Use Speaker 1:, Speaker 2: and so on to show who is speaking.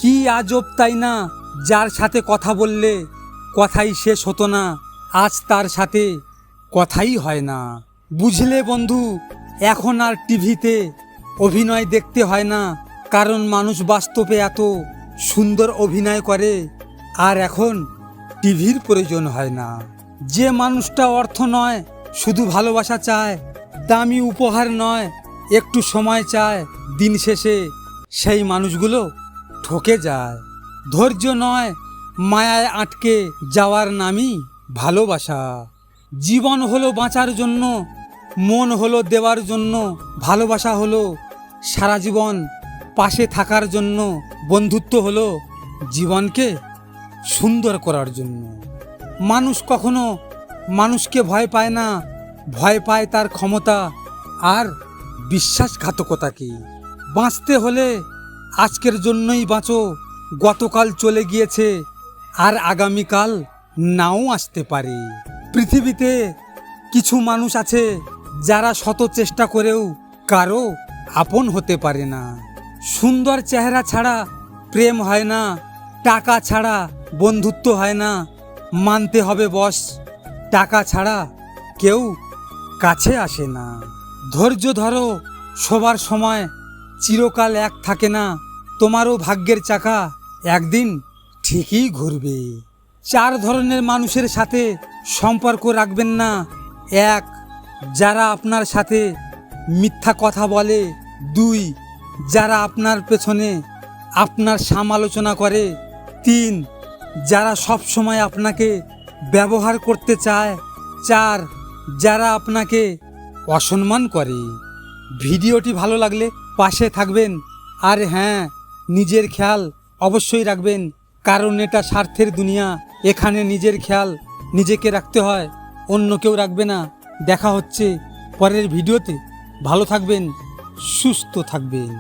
Speaker 1: কি আজব তাই না, যার সাথে কথা বললে কথাই শেষ হতো না, আজ তার সাথে কথাই হয় না। বুঝলে বন্ধু, এখন আর টিভিতে অভিনয় দেখতে হয় না, কারণ মানুষ বাস্তবে এত সুন্দর অভিনয় করে আর এখন টিভির প্রয়োজন হয় না। যে মানুষটা অর্থ নয় শুধু ভালোবাসা চায়, দামি উপহার নয় একটু সময় চায়, দিন শেষে সেই মানুষগুলো ঠকে যায়। ধৈর্য নয় মায়ায় আটকে যাওয়ার নামই ভালোবাসা। জীবন হলো বাঁচার জন্য, মন হলো দেওয়ার জন্য, ভালোবাসা হলো সারা জীবন পাশে থাকার জন্য, বন্ধুত্ব হলো জীবনকে সুন্দর করার জন্য। মানুষ কখনো মানুষকে ভয় পায় না, ভয় পায় তার ক্ষমতা আর বিশ্বাসঘাতকতাকে। বাঁচতে হলে আজকের জন্যই বাঁচো, গতকাল চলে গিয়েছে আর আগামীকাল নাও আসতে পারে। পৃথিবীতে কিছু মানুষ আছে যারা শত চেষ্টা করেও কারো আপন হতে পারে না। সুন্দর চেহারা ছাড়া প্রেম হয় না, টাকা ছাড়া বন্ধুত্ব হয় না, মানতে হবে বস, টাকা ছাড়া কেউ কাছে আসে না। ধৈর্য ধরো, সবার সময় চিরকাল এক থাকে না, তোমারও ভাগ্যের চাকা একদিন ঠিকই ঘুরবে। 4 ধরনের মানুষের সাথে সম্পর্ক রাখবেন না। 1, যারা আপনার সাথে মিথ্যা কথা বলে। 2, যারা আপনার পেছনে আপনার সমালোচনা করে। 3, যারা সব সময় আপনাকে ব্যবহার করতে চায়। 4, যারা আপনাকে অসম্মান করে। ভিডিওটি ভালো লাগলে পাশে থাকবেন, আর হ্যাঁ, নিজের খেয়াল অবশ্যই রাখবেন, কারণ এটা স্বার্থের দুনিয়া, এখানে নিজের খেয়াল নিজেকে রাখতে হয়, অন্য কেউ রাখবে না। দেখা হচ্ছে পরের ভিডিওতে। ভালো থাকবেন, সুস্থ থাকবেন।